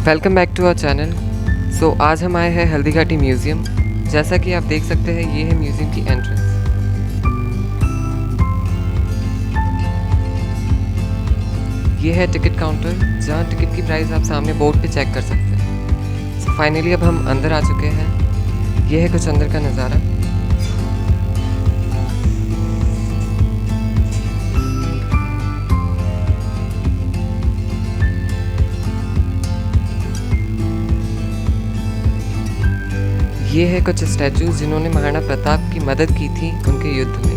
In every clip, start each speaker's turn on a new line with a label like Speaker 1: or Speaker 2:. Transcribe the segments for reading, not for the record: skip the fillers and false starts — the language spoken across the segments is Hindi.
Speaker 1: Welcome back to our channel. आज हम आए हैं हल्दी घाटी म्यूज़ियम। जैसा कि आप देख सकते हैं, ये है म्यूज़ियम की एंट्रेंस। ये है टिकट काउंटर, जहाँ टिकट की प्राइस आप सामने बोर्ड पे चेक कर सकते हैं। फाइनली अब हम अंदर आ चुके हैं। ये है कुछ अंदर का नज़ारा। ये है कुछ स्टैचूज जिन्होंने महाराणा प्रताप की मदद की थी उनके युद्ध में।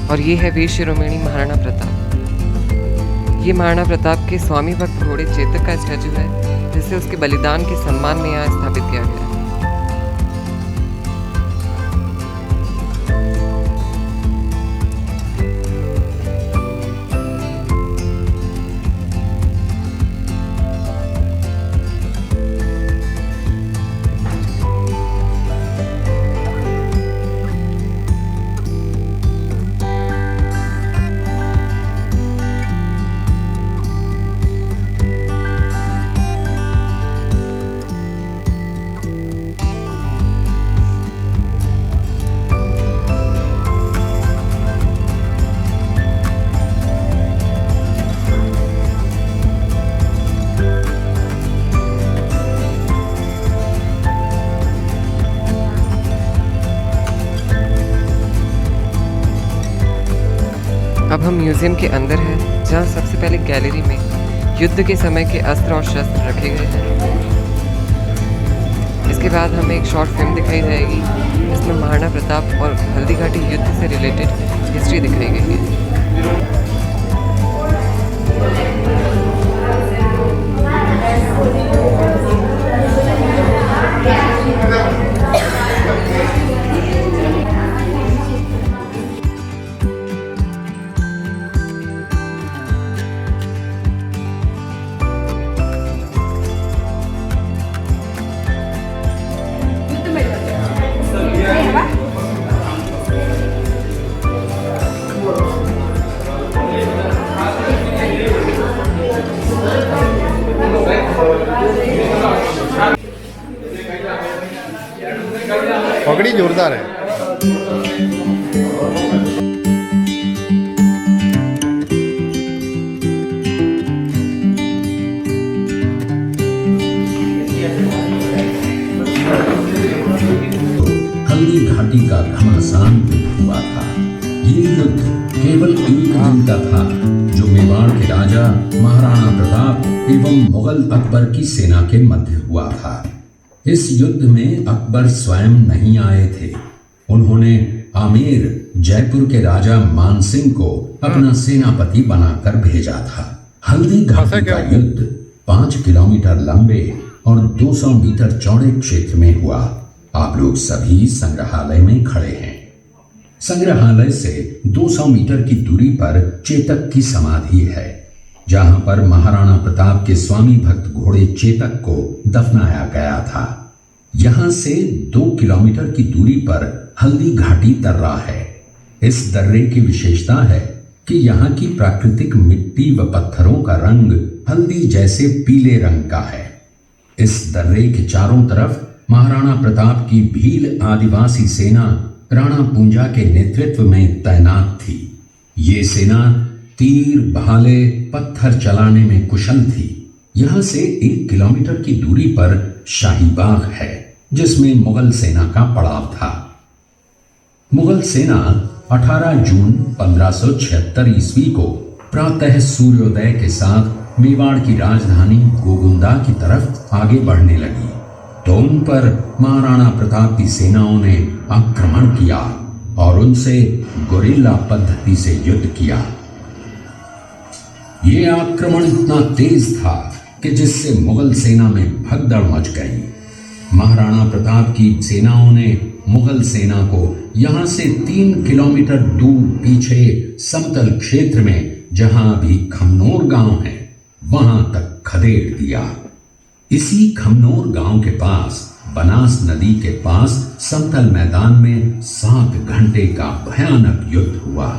Speaker 1: और ये है वीर शिरोमणि महाराणा प्रताप। ये महाराणा प्रताप के स्वामी भक्त घोड़े चेतक का स्टैचू है, जिसे उसके बलिदान के सम्मान में यहाँ स्थापित किया गया है। अब हम म्यूज़ियम के अंदर हैं, जहाँ सबसे पहले गैलरी में युद्ध के समय के अस्त्र और शस्त्र रखे गए हैं। इसके बाद हमें एक शॉर्ट फिल्म दिखाई जाएगी, जिसमें महाराणा प्रताप और हल्दी घाटी युद्ध से रिलेटेड हिस्ट्री दिखाई गई है।
Speaker 2: पगड़ी जोरदार है।
Speaker 3: हल्दी घाटी का घमासान युद्ध हुआ था। ये युद्ध केवल एक दिन का था, जो मेवाड़ के राजा महाराणा प्रताप एवं मुगल अकबर की सेना के मध्य हुआ था। इस युद्ध में अकबर स्वयं नहीं आए थे। उन्होंने आमेर जयपुर के राजा मानसिंह को अपना सेनापति बनाकर भेजा था। हल्दी घाटी का युद्ध 5 किलोमीटर लंबे और 200 मीटर चौड़े क्षेत्र में हुआ। आप लोग सभी संग्रहालय में खड़े हैं। संग्रहालय से 200 मीटर की दूरी पर चेतक की समाधि है, जहां पर महाराणा प्रताप के स्वामी भक्त घोड़े चेतक को दफनाया गया था। यहां से 2 किलोमीटर की दूरी पर हल्दी घाटी दर्रा है। इस दर्रे की विशेषता है कि यहाँ की प्राकृतिक मिट्टी व पत्थरों का रंग हल्दी जैसे पीले रंग का है। इस दर्रे के चारों तरफ महाराणा प्रताप की भील आदिवासी सेना राणा पूंजा के नेतृत्व में तैनात थी। ये सेना तीर, भाले, पत्थर चलाने में कुशल थी। यहां से 1 किलोमीटर की दूरी पर शाही बाग है, जिसमें मुगल सेना का पड़ाव था। मुगल सेना 18 जून 1576 ईस्वी को प्रातः सूर्योदय के साथ मेवाड़ की राजधानी गोगुंदा की तरफ आगे बढ़ने लगी, तो उन पर महाराणा प्रताप की सेनाओं ने आक्रमण किया और उनसे गोरिल्ला पद्धति से युद्ध किया। ये आक्रमण इतना तेज था कि जिससे मुगल सेना में भगदड़ मच गई। महाराणा प्रताप की सेनाओं ने मुगल सेना को यहां से 3 किलोमीटर दूर पीछे समतल क्षेत्र में, जहां अभी खमनोर गांव है, वहां तक खदेड़ दिया। इसी खमनोर गांव के पास बनास नदी के पास समतल मैदान में 7 घंटे का भयानक युद्ध हुआ।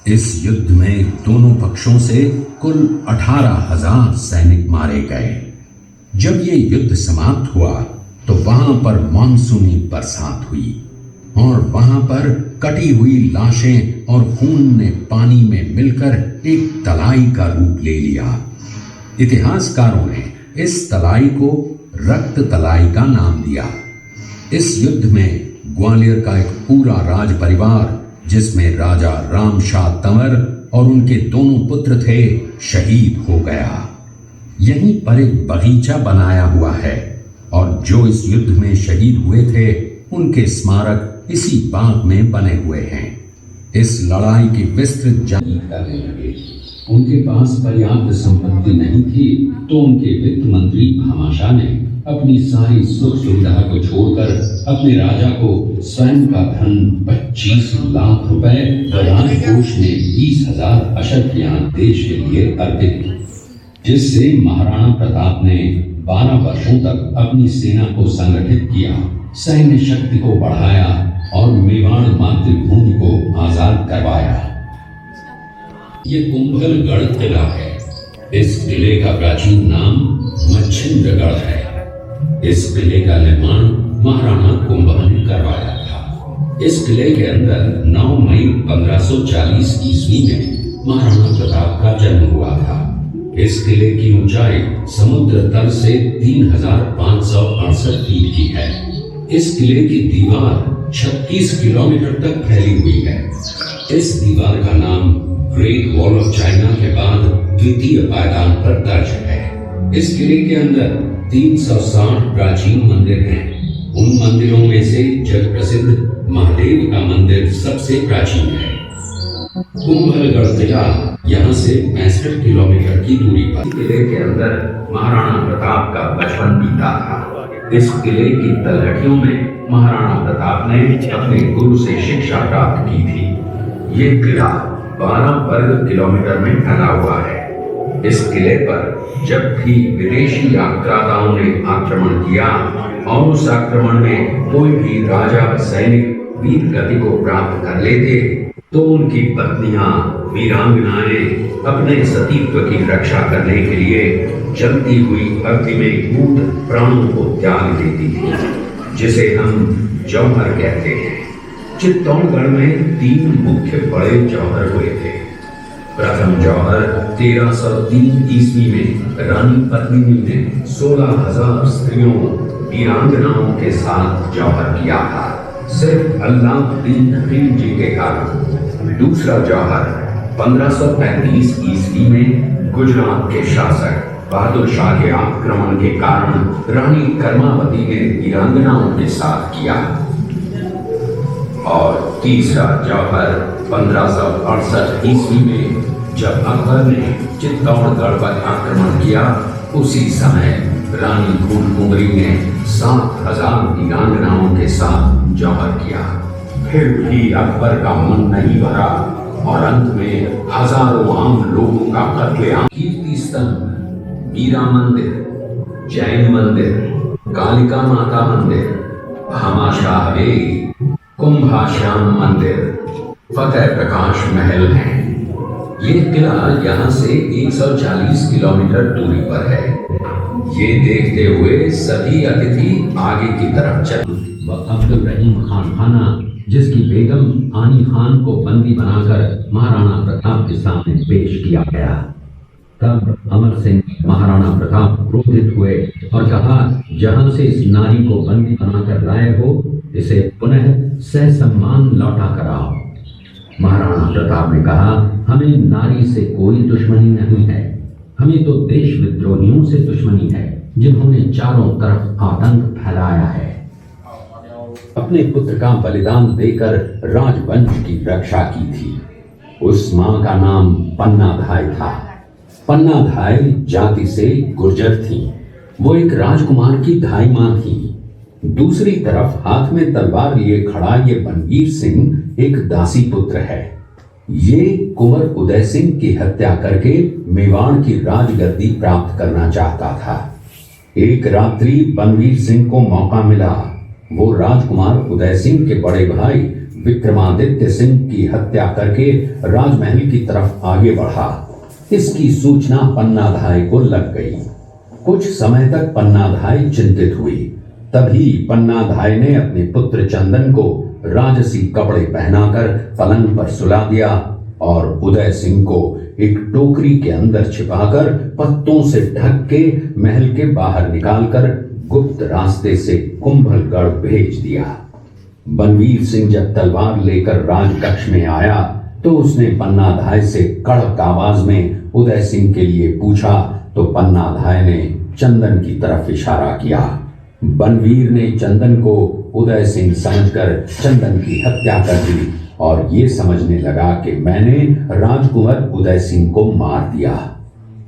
Speaker 3: इस युद्ध में दोनों पक्षों से कुल 18,000 सैनिक मारे गए। जब ये युद्ध समाप्त हुआ तो वहां पर मानसूनी बरसात हुई और वहां पर कटी हुई लाशें और खून ने पानी में मिलकर एक तलाई का रूप ले लिया। इतिहासकारों ने इस तलाई को रक्त तलाई का नाम दिया। इस युद्ध में ग्वालियर का एक पूरा राज परिवार, जिसमें राजा रामशाह तंवर और उनके दोनों पुत्र थे, शहीद हो गया। यहीं पर एक बगीचा बनाया हुआ है और जो इस युद्ध में शहीद हुए थे उनके स्मारक इसी बाग में बने हुए हैं। इस लड़ाई की विस्तृत जानकारी करने लगे। उनके पास पर्याप्त संपत्ति नहीं थी तो उनके वित्त मंत्री भामाशाह ने अपनी सारी सुख सुविधा को छोड़कर अपने राजा को स्वयं का धन 25 लाख रुपए व राजकोष में 20,000 अशर्फियां देश के लिए अर्पित की, जिससे महाराणा प्रताप ने 12 वर्षों तक अपनी सेना को संगठित किया, सैन्य शक्ति को बढ़ाया और मेवाड़ मातृभूमि को आजाद करवाया। ये कुंभलगढ़ किला है। इस किले का प्राचीन नाम मच्छिंद्रगढ़ है। इस किले का निर्माण महाराणा कुंभा ने करवाया था। इस किले के अंदर 9 मई 1540 ईस्वी में महाराणा प्रताप का जन्म हुआ था। इस किले की ऊंचाई समुद्र तल से 3,568 फीट की है। इस किले की दीवार 36 किलोमीटर तक फैली हुई है। इस दीवार का नाम ग्रेट वॉल ऑफ चाइना के बाद द्वितीय पायदान पर दर्ज है। इस किले के अंदर 360 प्राचीन मंदिर हैं। उन मंदिरों में से जग प्रसिद्ध महादेव का मंदिर सबसे प्राचीन है। कुंभलगढ़ किला यहाँ से 65 किलोमीटर की दूरी पर। किले के अंदर महाराणा प्रताप का बचपन बीता था। इस किले की तलहटियों में महाराणा प्रताप ने अपने गुरु से शिक्षा प्राप्त की थी। ये किला 12 वर्ग किलोमीटर में फैला हुआ है। इस किले पर जब भी विदेशी आक्रांताओं ने आक्रमण किया और उस आक्रमण में कोई भी राजा सैनिक वीर गति को प्राप्त कर लेते तो उनकी पत्नियां वीरांगनाएं अपने सतीत्व की रक्षा करने के लिए जलती हुई अग्नि में कूद प्राणों को त्याग देती थी, जिसे हम जौहर कहते हैं। चित्तौड़गढ़ में 3 मुख्य बड़े जौहर हुए थे। प्रथम जौहर 1303 ईस्वी में रानी पद्मिनी ने 16,000 स्त्रियों वीरांगनाओं के साथ जौहर किया था, सिर्फ अल्लाउद्दीन खिलजी के कारण। दूसरा जौहर 1535 ईस्वी में गुजरात के शासक बहादुर शाह के आक्रमण के कारण रानी कर्मावती ने वीरांगनाओं के साथ किया। और तीसरा जौहर 1568 ईस्वी में जब अकबर ने चित्तौड़गढ़ पर आक्रमण किया, उसी समय रानी फूलकुंवरी ने 7,000 वीरांगनाओं के साथ जौहर किया। फिर भी अकबर का मन नहीं भरा और अंत में हजारों आम लोगों का कत्लेआम। कीर्ति स्तंभ, मीरा मंदिर, जैन मंदिर, कालिका माता मंदिर, भामाशाह हवेली, कुंभाश्याम मंदिर, फतेह प्रकाश महल है। ये किला यहाँ से 140 किलोमीटर दूरी पर है। ये देखते हुए सभी अतिथि आगे की तरफ चले। अब्दुल रहीम खान खाना, जिसकी बेगम आनी खान को बंदी बनाकर महाराणा प्रताप के सामने पेश किया गया। तब अमर सिंह महाराणा प्रताप क्रोधित हुए और कहा, जहां से इस नारी को बंदी बनाकर लाए हो, इसे पुनः ससम्मान लौटा कराओ। महाराणा प्रताप ने कहा, हमें नारी से कोई दुश्मनी नहीं है, हमें तो देश विद्रोहियों से दुश्मनी है, जिन्होंने चारों तरफ आतंक फैलाया है। अपने पुत्र का बलिदान देकर राजवंश की रक्षा की थी। उस मां का नाम पन्नाधाय था। पन्नाधाय जाति से गुर्जर थी। वो एक राजकुमार की धाई मां थी। दूसरी तरफ हाथ में तलवार लिए खड़ा ये बनवीर सिंह एक दासी पुत्र है। ये कुंवर उदय सिंह की हत्या करके मेवाड़ की राजगद्दी प्राप्त करना चाहता था। एक रात्रि बनवीर सिंह को मौका मिला। वो राजकुमार उदय सिंह के बड़े भाई विक्रमादित्य सिंह की हत्या करके राजमहल की तरफ आगे बढ़ा। इसकी सूचना पन्नाधाय को लग गई। कुछ समय तक पन्नाधाय चिंतित हुई। तभी पन्नाधाय ने अपने पुत्र चंदन को राजसी कपड़े पहनाकर पलंग पर सुला दिया और उदय सिंह को एक टोकरी के अंदर छिपाकर पत्तों से ढक के महल के बाहर निकालकर गुप्त रास्ते से कुंभलगढ़ भेज दिया। बनवीर सिंह जब तलवार लेकर राजकक्ष में आया तो उसने पन्नाधाय से कड़क आवाज में उदय सिंह के लिए पूछा तो पन्नाधाय ने चंदन की तरफ इशारा किया। बनवीर ने चंदन को उदय सिंह समझकर चंदन की हत्या कर दी और ये समझने लगा कि मैंने राजकुंवर उदय सिंह को मार दिया।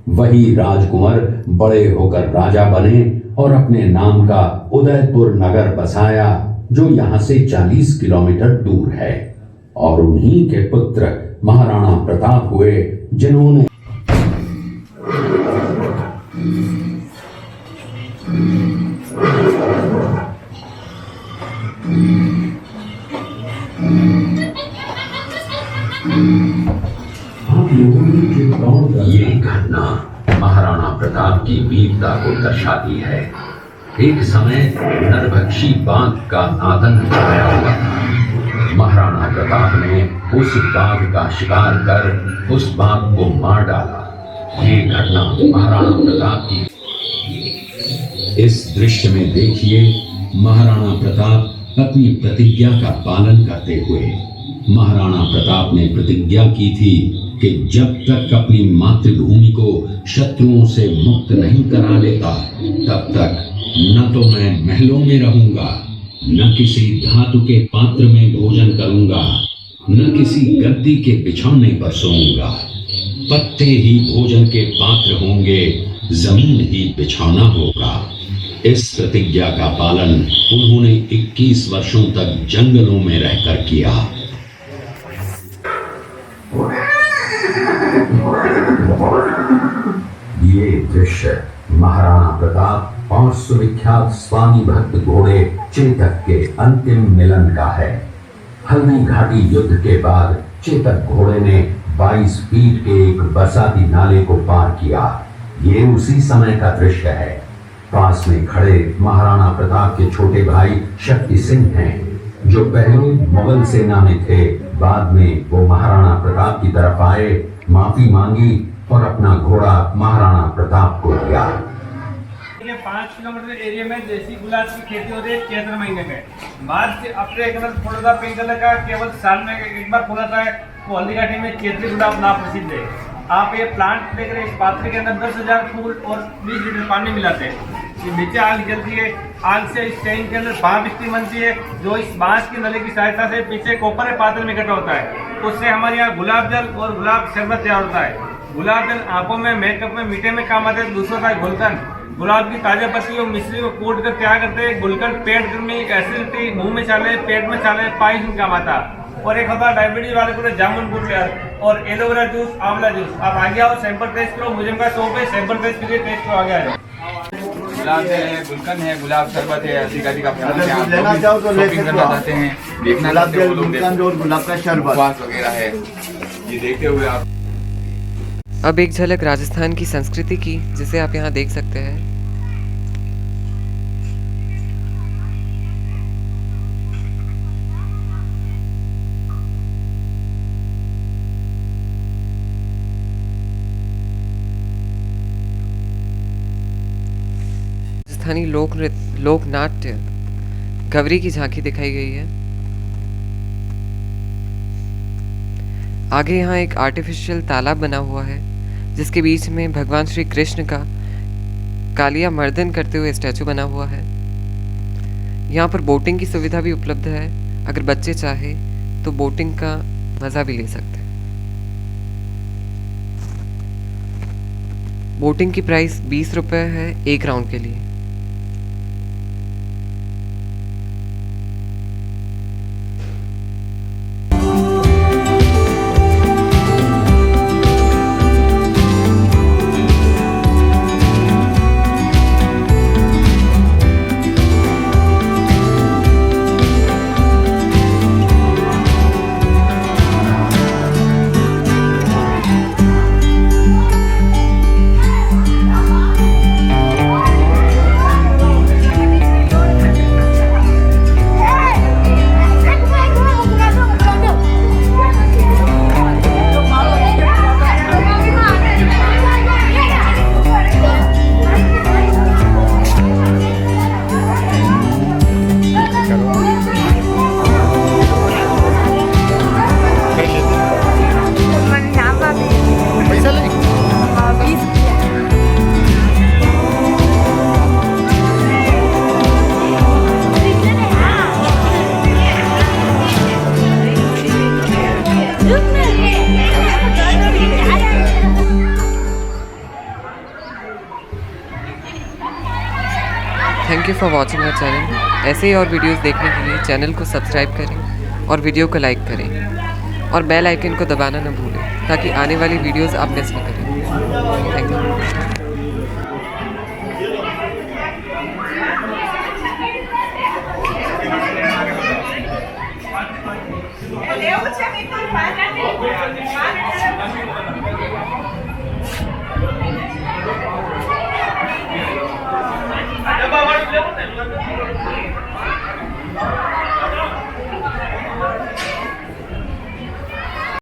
Speaker 3: वही राजकुंवर बड़े होकर राजा बने और अपने नाम का उदयपुर नगर बसाया जो यहाँ से 40 किलोमीटर दूर है। और उन्हीं के पुत्र महाराणा प्रताप हुए जिन्होंने ये घटना महाराणा प्रताप की वीरता को दर्शाती है। एक समय नरभक्षी बाघ का आतंक छाया हुआ था। महाराणा प्रताप ने उस बाघ का शिकार कर उस बाघ को मार डाला। ये घटना महाराणा प्रताप की। इस दृश्य में देखिए महाराणा प्रताप अपनी प्रतिज्ञा का पालन करते हुए। महाराणा प्रताप ने प्रतिज्ञा की थी कि जब तक अपनी मातृभूमि को शत्रुओं से मुक्त नहीं करा लेता तब तक न तो मैं महलों में रहूंगा, न किसी धातु के पात्र में भोजन करूंगा, न किसी गद्दी के बिछौने पर सोऊंगा। पत्ते ही भोजन के पात्र होंगे, जमीन ही बिछौना होगा। इस प्रतिज्ञा का पालन उन्होंने 21 वर्षों तक जंगलों में रहकर किया। ये दृश्य महाराणा प्रताप और सुविख्यात स्वामी भक्त घोड़े चेतक के अंतिम मिलन का है। हल्दी घाटी युद्ध के बाद चेतक घोड़े ने 22 फीट के एक बरसाती नाले को पार किया। ये उसी समय का दृश्य है। पास में खड़े महाराणा प्रताप के छोटे भाई शक्ति सिंह हैं, जो पहले मुगल सेना में थे। बाद में वो महाराणा प्रताप की तरफ आए, माफी मांगी और अपना घोड़ा महाराणा प्रताप को दिया।
Speaker 4: 5 किलोमीटर एरिया में देसी गुलाब की खेती होती है चैत्र महीने में। मार्च से अप्रैल कलर फूल होता है, पिंक कलर का केवल साल में एक बार फूल आता है। वो हल्दी घाटी में चैत्री गुलाब नाम प्रसिद्ध है। आप ये प्लांट लेकर इस पात्र के अंदर 10,000 फूल और 20 लीटर पानी मिलाते हैं। ये नीचे आग जलती है। आग से इस टैंक के अंदर भाप स्टीम बनती है, जो इस बांस की नली की सहायता से पीछे कोपर के पात्र में इकट्ठा होता है। उससे हमारे यहाँ गुलाब जल और गुलाब शरबत तैयार होता है। गुलाब जल आंखों में, मेकअप में, मीठे में काम आता है। दूसरा होता है गुलकंद। गुलाब की ताजा पत्ती और मिश्री को कूट कर तैयार करते हैं। गुलकंद पेट में एसिडिटी, मुंह में छाले, पेट में छाले, पाइस में काम आता है। और एक होता है डायबिटीज वाले को जामुन गुड़ और एलोवेरा जूस, आंवला जूस। आप आगे आओ, सैंपल टेस्ट करो। मुझे उनका शॉप है, सैंपल टेस्ट कीजिए, टेस्ट करो, आगे आए।
Speaker 5: गुलाब जल है, गुलकंद है, गुलाब शरबत है, अधिक का
Speaker 2: अगर लेना चाहो तो ले सकते हो।
Speaker 5: चाहते हैं, देखना
Speaker 2: गुलाब
Speaker 5: चाहते हो
Speaker 2: जल,
Speaker 5: लोग
Speaker 2: गुलकंद और गुलाब का शरबत
Speaker 5: उपवास वगैरह है, ये देखते हुए आप।
Speaker 1: अब एक झलक राजस्थान की संस्कृति की, जिसे आप यहाँ देख सकते हैं। राजस्थानी लोक नृत्य, लोक नाट्य गवरी की झांकी दिखाई गई है। आगे यहाँ एक आर्टिफिशियल तालाब बना हुआ है, जिसके बीच में भगवान श्री कृष्ण का कालिया मर्दन करते हुए स्टैचू बना हुआ है। यहाँ पर बोटिंग की सुविधा भी उपलब्ध है। अगर बच्चे चाहे तो बोटिंग का मज़ा भी ले सकते हैं। बोटिंग की प्राइस 20 रुपये है एक राउंड के लिए। Thank you for watching our channel. ऐसे ही और वीडियोस देखने के लिए चैनल को सब्सक्राइब करें और वीडियो को लाइक करें और बेल आइकन को दबाना न भूलें ताकि आने वाली वीडियोस आप मिस न करें। Thank you.